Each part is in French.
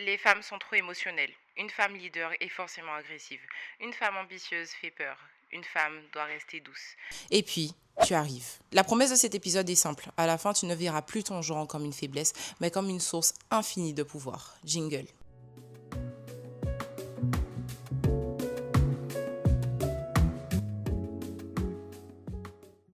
Les femmes sont trop émotionnelles. Une femme leader est forcément agressive. Une femme ambitieuse fait peur. Une femme doit rester douce. Et puis, tu arrives. La promesse de cet épisode est simple. À la fin, tu ne verras plus ton genre comme une faiblesse, mais comme une source infinie de pouvoir. Jingle.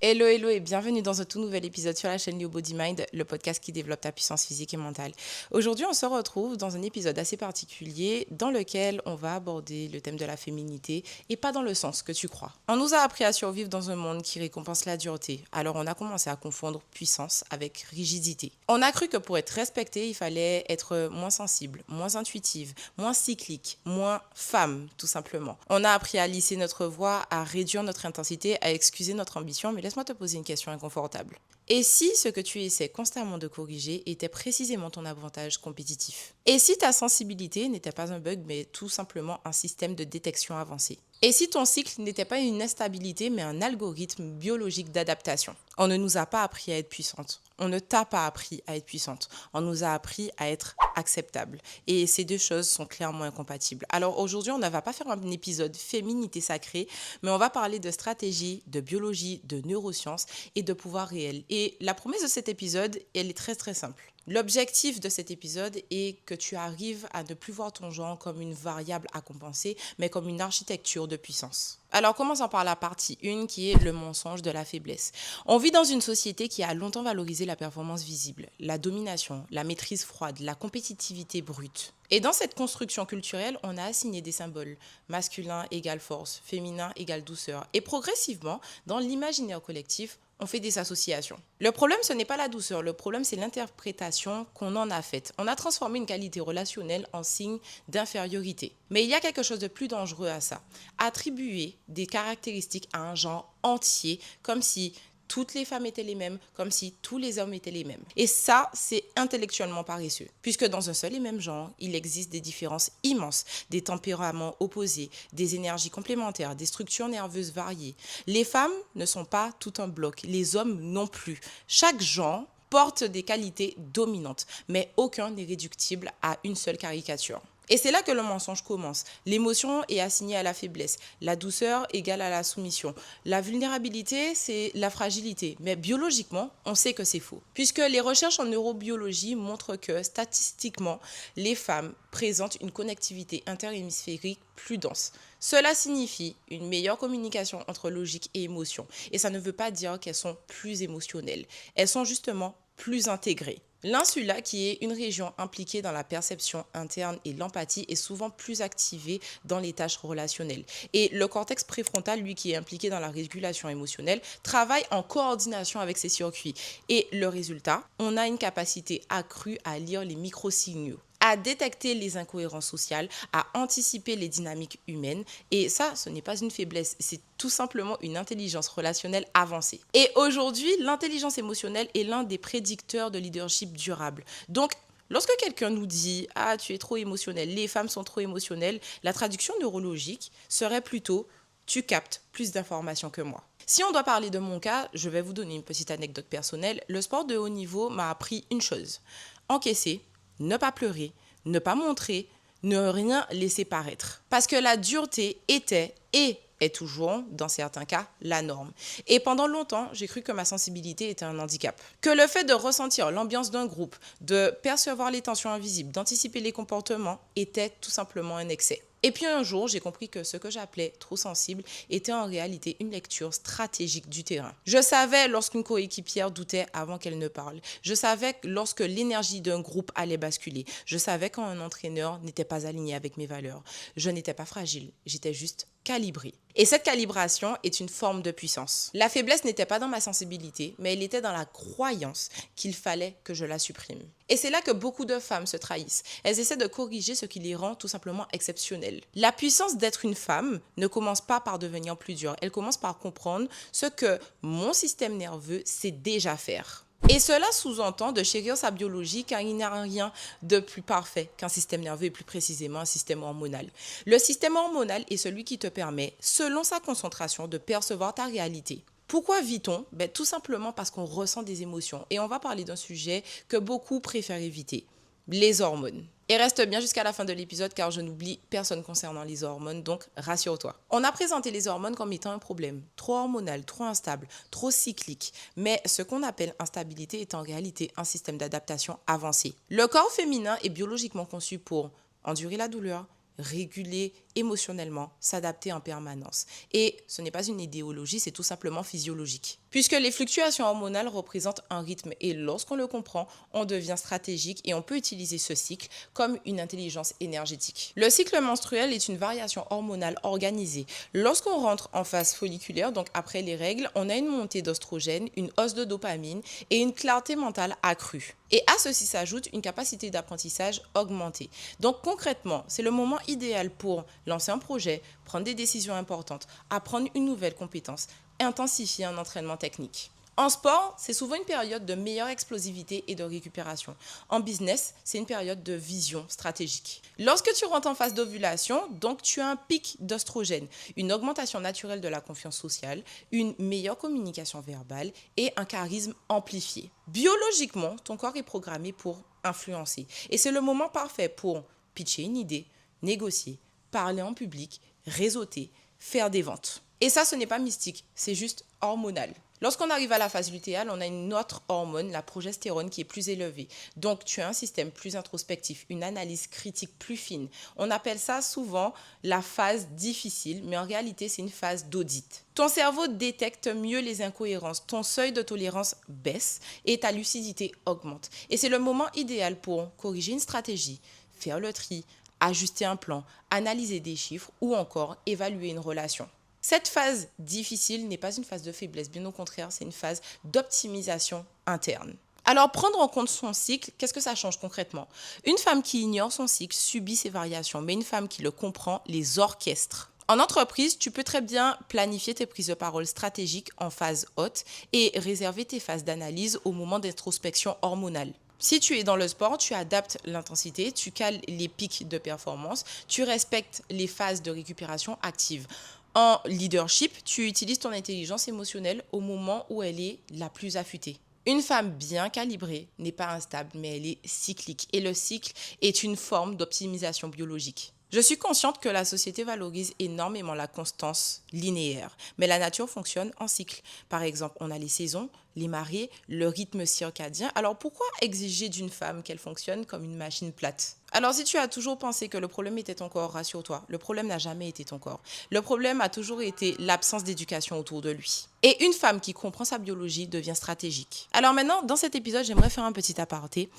Hello, hello et bienvenue dans un tout nouvel épisode sur la chaîne Your Body Mind, le podcast qui développe ta puissance physique et mentale. Aujourd'hui, on se retrouve dans un épisode assez particulier dans lequel on va aborder le thème de la féminité et pas dans le sens que tu crois. On nous a appris à survivre dans un monde qui récompense la dureté, alors on a commencé à confondre puissance avec rigidité. On a cru que pour être respecté, il fallait être moins sensible, moins intuitive, moins cyclique, moins femme, tout simplement. On a appris à lisser notre voix, à réduire notre intensité, à excuser notre ambition, mais laisse-moi te poser une question inconfortable. Et si ce que tu essaies constamment de corriger était précisément ton avantage compétitif? Et si ta sensibilité n'était pas un bug, mais tout simplement un système de détection avancé? Et si ton cycle n'était pas une instabilité, mais un algorithme biologique d'adaptation? On ne nous a pas appris à être puissante. On ne t'a pas appris à être puissante. On nous a appris à être acceptable. Et ces deux choses sont clairement incompatibles. Alors aujourd'hui, on ne va pas faire un épisode féminité sacrée, mais on va parler de stratégie, de biologie, de neurosciences et de pouvoir réel. Et la promesse de cet épisode, elle est très très simple. L'objectif de cet épisode est que tu arrives à ne plus voir ton genre comme une variable à compenser, mais comme une architecture de puissance. Alors commençons par la partie 1 qui est le mensonge de la faiblesse. On vit dans une société qui a longtemps valorisé la performance visible, la domination, la maîtrise froide, la compétitivité brute. Et dans cette construction culturelle, on a assigné des symboles. Masculin égale force, féminin égale douceur. Et progressivement, dans l'imaginaire collectif, on fait des associations. Le problème, ce n'est pas la douceur, le problème, c'est l'interprétation qu'on en a faite. On a transformé une qualité relationnelle en signe d'infériorité. Mais il y a quelque chose de plus dangereux à ça. Attribuer des caractéristiques à un genre entier, comme si toutes les femmes étaient les mêmes, comme si tous les hommes étaient les mêmes. Et ça, c'est intellectuellement paresseux, puisque dans un seul et même genre, il existe des différences immenses, des tempéraments opposés, des énergies complémentaires, des structures nerveuses variées. Les femmes ne sont pas tout un bloc, les hommes non plus. Chaque genre porte des qualités dominantes, mais aucun n'est réductible à une seule caricature. Et c'est là que le mensonge commence. L'émotion est assignée à la faiblesse. La douceur égale à la soumission. La vulnérabilité, c'est la fragilité. Mais biologiquement, on sait que c'est faux. Puisque les recherches en neurobiologie montrent que statistiquement, les femmes présentent une connectivité interhémisphérique plus dense. Cela signifie une meilleure communication entre logique et émotion. Et ça ne veut pas dire qu'elles sont plus émotionnelles. Elles sont justement plus intégrées. L'insula, qui est une région impliquée dans la perception interne et l'empathie, est souvent plus activée dans les tâches relationnelles. Et le cortex préfrontal, lui, qui est impliqué dans la régulation émotionnelle, travaille en coordination avec ces circuits. Et le résultat, on a une capacité accrue à lire les microsignaux, à détecter les incohérences sociales, à anticiper les dynamiques humaines. Et ça, ce n'est pas une faiblesse, c'est tout simplement une intelligence relationnelle avancée. Et aujourd'hui, l'intelligence émotionnelle est l'un des prédicteurs de leadership durable. Donc, lorsque quelqu'un nous dit « Ah, tu es trop émotionnel, les femmes sont trop émotionnelles », la traduction neurologique serait plutôt « Tu captes plus d'informations que moi ». Si on doit parler de mon cas, je vais vous donner une petite anecdote personnelle. Le sport de haut niveau m'a appris une chose: encaisser, ne pas pleurer, ne pas montrer, ne rien laisser paraître. Parce que la dureté était et est toujours, dans certains cas, la norme. Et pendant longtemps, j'ai cru que ma sensibilité était un handicap. Que le fait de ressentir l'ambiance d'un groupe, de percevoir les tensions invisibles, d'anticiper les comportements, était tout simplement un excès. Et puis un jour, j'ai compris que ce que j'appelais trop sensible était en réalité une lecture stratégique du terrain. Je savais lorsqu'une coéquipière doutait avant qu'elle ne parle. Je savais lorsque l'énergie d'un groupe allait basculer. Je savais quand un entraîneur n'était pas aligné avec mes valeurs. Je n'étais pas fragile, j'étais juste calibrée. Et cette calibration est une forme de puissance. La faiblesse n'était pas dans ma sensibilité, mais elle était dans la croyance qu'il fallait que je la supprime. Et c'est là que beaucoup de femmes se trahissent. Elles essaient de corriger ce qui les rend tout simplement exceptionnelles. La puissance d'être une femme ne commence pas par devenir plus dure. Elle commence par comprendre ce que mon système nerveux sait déjà faire. Et cela sous-entend de chérir sa biologie car il n'y a rien de plus parfait qu'un système nerveux et plus précisément un système hormonal. Le système hormonal est celui qui te permet, selon sa concentration, de percevoir ta réalité. Pourquoi vit-on? Tout simplement parce qu'on ressent des émotions. Et on va parler d'un sujet que beaucoup préfèrent éviter, les hormones. Et reste bien jusqu'à la fin de l'épisode car je n'oublie personne concernant les hormones, donc rassure-toi. On a présenté les hormones comme étant un problème, trop hormonal, trop instable, trop cyclique, mais ce qu'on appelle instabilité est en réalité un système d'adaptation avancé. Le corps féminin est biologiquement conçu pour endurer la douleur, réguler émotionnellement, s'adapter en permanence. Et ce n'est pas une idéologie, c'est tout simplement physiologique. Puisque les fluctuations hormonales représentent un rythme et lorsqu'on le comprend, on devient stratégique et on peut utiliser ce cycle comme une intelligence énergétique. Le cycle menstruel est une variation hormonale organisée. Lorsqu'on rentre en phase folliculaire, donc après les règles, on a une montée d'oestrogène, une hausse de dopamine et une clarté mentale accrue. Et à ceci s'ajoute une capacité d'apprentissage augmentée. Donc concrètement, c'est le moment idéal pour lancer un projet, prendre des décisions importantes, apprendre une nouvelle compétence, intensifier un entraînement technique. En sport, c'est souvent une période de meilleure explosivité et de récupération. En business, c'est une période de vision stratégique. Lorsque tu rentres en phase d'ovulation, donc tu as un pic d'oestrogène, une augmentation naturelle de la confiance sociale, une meilleure communication verbale et un charisme amplifié. Biologiquement, ton corps est programmé pour influencer. Et c'est le moment parfait pour pitcher une idée, négocier, parler en public, réseauter, faire des ventes. Et ça, ce n'est pas mystique, c'est juste hormonal. Lorsqu'on arrive à la phase lutéale, on a une autre hormone, la progestérone, qui est plus élevée. Donc, tu as un système plus introspectif, une analyse critique plus fine. On appelle ça souvent la phase difficile, mais en réalité, c'est une phase d'audit. Ton cerveau détecte mieux les incohérences, ton seuil de tolérance baisse et ta lucidité augmente. Et c'est le moment idéal pour corriger une stratégie, faire le tri, ajuster un plan, analyser des chiffres ou encore évaluer une relation. Cette phase difficile n'est pas une phase de faiblesse, bien au contraire, c'est une phase d'optimisation interne. Alors, prendre en compte son cycle, qu'est-ce que ça change concrètement? Une femme qui ignore son cycle subit ses variations, mais une femme qui le comprend les orchestre. En entreprise, tu peux très bien planifier tes prises de parole stratégiques en phase haute et réserver tes phases d'analyse au moment d'introspection hormonale. Si tu es dans le sport, tu adaptes l'intensité, tu cales les pics de performance, tu respectes les phases de récupération active. En leadership, tu utilises ton intelligence émotionnelle au moment où elle est la plus affûtée. Une femme bien calibrée n'est pas instable, mais elle est cyclique. Et le cycle est une forme d'optimisation biologique. Je suis consciente que la société valorise énormément la constance linéaire, mais la nature fonctionne en cycle. Par exemple, on a les saisons, les marées, le rythme circadien. Alors pourquoi exiger d'une femme qu'elle fonctionne comme une machine plate? Alors si tu as toujours pensé que le problème était ton corps, rassure-toi, le problème n'a jamais été ton corps. Le problème a toujours été l'absence d'éducation autour de lui. Et une femme qui comprend sa biologie devient stratégique. Alors maintenant, dans cet épisode, j'aimerais faire un petit aparté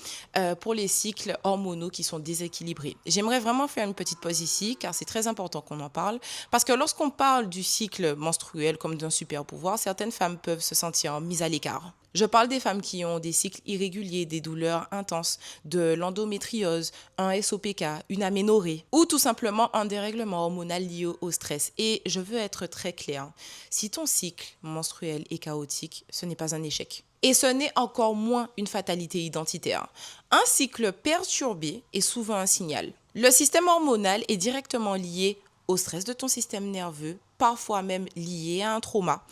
pour les cycles hormonaux qui sont déséquilibrés. J'aimerais vraiment faire une petite pause ici, car c'est très important qu'on en parle. Parce que lorsqu'on parle du cycle menstruel comme d'un super pouvoir, certaines femmes peuvent se sentir mises à l'écart. Je parle des femmes qui ont des cycles irréguliers, des douleurs intenses, de l'endométriose, un SOPK, une aménorrhée ou tout simplement un dérèglement hormonal lié au stress. Et je veux être très claire, si ton cycle menstruel est chaotique, ce n'est pas un échec. Et ce n'est encore moins une fatalité identitaire. Un cycle perturbé est souvent un signal. Le système hormonal est directement lié au stress de ton système nerveux, parfois même lié à un trauma,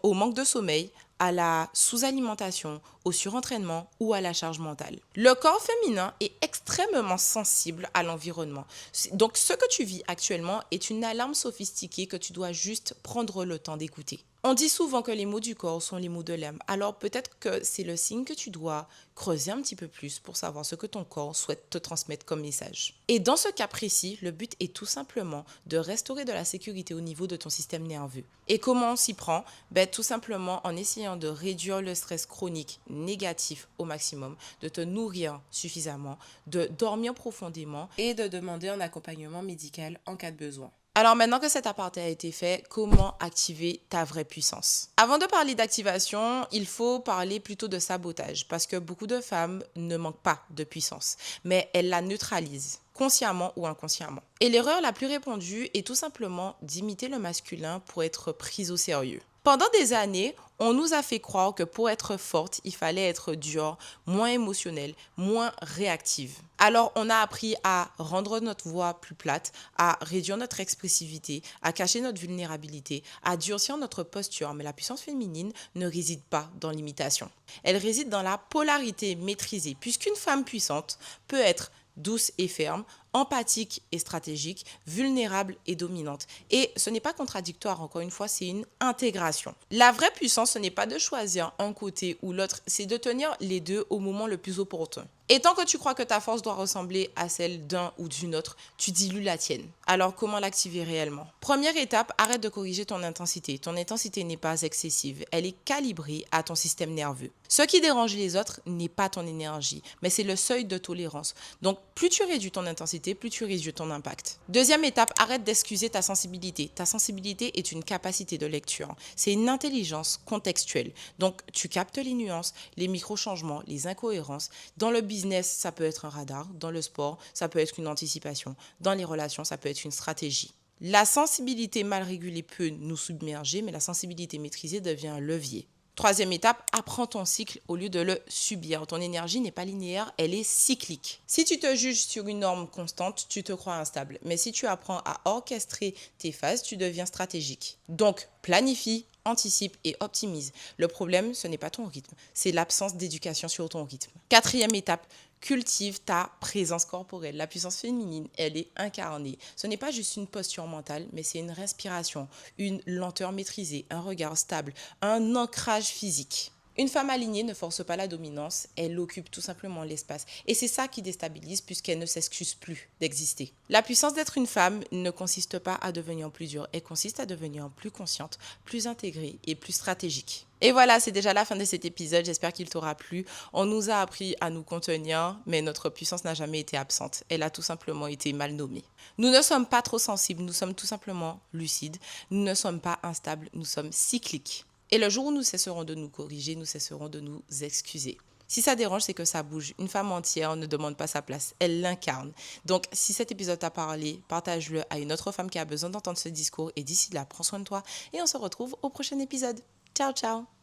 au manque de sommeil, à la sous-alimentation, au surentraînement ou à la charge mentale. Le corps féminin est extrêmement sensible à l'environnement. Donc ce que tu vis actuellement est une alarme sophistiquée que tu dois juste prendre le temps d'écouter. On dit souvent que les mots du corps sont les mots de l'âme. Alors peut-être que c'est le signe que tu dois creuser un petit peu plus pour savoir ce que ton corps souhaite te transmettre comme message. Et dans ce cas précis, le but est tout simplement de restaurer de la sécurité au niveau de ton système nerveux. Et comment on s'y prend? Tout simplement en essayant de réduire le stress chronique négatif au maximum, de te nourrir suffisamment, de dormir profondément et de demander un accompagnement médical en cas de besoin. Alors maintenant que cet aparté a été fait, comment activer ta vraie puissance? Avant de parler d'activation, il faut parler plutôt de sabotage parce que beaucoup de femmes ne manquent pas de puissance, mais elles la neutralisent, consciemment ou inconsciemment. Et l'erreur la plus répandue est tout simplement d'imiter le masculin pour être prise au sérieux. Pendant des années, on nous a fait croire que pour être forte, il fallait être dure, moins émotionnelle, moins réactive. Alors, on a appris à rendre notre voix plus plate, à réduire notre expressivité, à cacher notre vulnérabilité, à durcir notre posture. Mais la puissance féminine ne réside pas dans l'imitation. Elle réside dans la polarité maîtrisée, puisqu'une femme puissante peut être douce et ferme, empathique et stratégique, vulnérable et dominante. Et ce n'est pas contradictoire, encore une fois, c'est une intégration. La vraie puissance, ce n'est pas de choisir un côté ou l'autre, c'est de tenir les deux au moment le plus opportun. Et tant que tu crois que ta force doit ressembler à celle d'un ou d'une autre, tu dilues la tienne. Alors comment l'activer réellement? Première étape, arrête de corriger ton intensité. Ton intensité n'est pas excessive, elle est calibrée à ton système nerveux. Ce qui dérange les autres n'est pas ton énergie, mais c'est le seuil de tolérance. Donc plus tu réduis ton intensité, plus tu réduis ton impact. Deuxième étape, arrête d'excuser ta sensibilité. Ta sensibilité est une capacité de lecture. C'est une intelligence contextuelle. Donc tu captes les nuances, les micro-changements, les incohérences. Dans le business, ça peut être un radar. Dans le sport, ça peut être une anticipation. Dans les relations, ça peut être une stratégie. La sensibilité mal régulée peut nous submerger, mais la sensibilité maîtrisée devient un levier. Troisième étape, apprends ton cycle au lieu de le subir. Ton énergie n'est pas linéaire, elle est cyclique. Si tu te juges sur une norme constante, tu te crois instable. Mais si tu apprends à orchestrer tes phases, tu deviens stratégique. Donc, planifie, anticipe et optimise. Le problème, ce n'est pas ton rythme, c'est l'absence d'éducation sur ton rythme. Quatrième étape, cultive ta présence corporelle. La puissance féminine, elle est incarnée. Ce n'est pas juste une posture mentale, mais c'est une respiration, une lenteur maîtrisée, un regard stable, un ancrage physique. Une femme alignée ne force pas la dominance, elle occupe tout simplement l'espace. Et c'est ça qui déstabilise puisqu'elle ne s'excuse plus d'exister. La puissance d'être une femme ne consiste pas à devenir plus dure, elle consiste à devenir plus consciente, plus intégrée et plus stratégique. Et voilà, c'est déjà la fin de cet épisode, j'espère qu'il t'aura plu. On nous a appris à nous contenir, mais notre puissance n'a jamais été absente. Elle a tout simplement été mal nommée. Nous ne sommes pas trop sensibles, nous sommes tout simplement lucides. Nous ne sommes pas instables, nous sommes cycliques. Et le jour où nous cesserons de nous corriger, nous cesserons de nous excuser. Si ça dérange, c'est que ça bouge. Une femme entière ne demande pas sa place, elle l'incarne. Donc, si cet épisode t'a parlé, partage-le à une autre femme qui a besoin d'entendre ce discours. Et d'ici là, prends soin de toi et on se retrouve au prochain épisode. Ciao, ciao!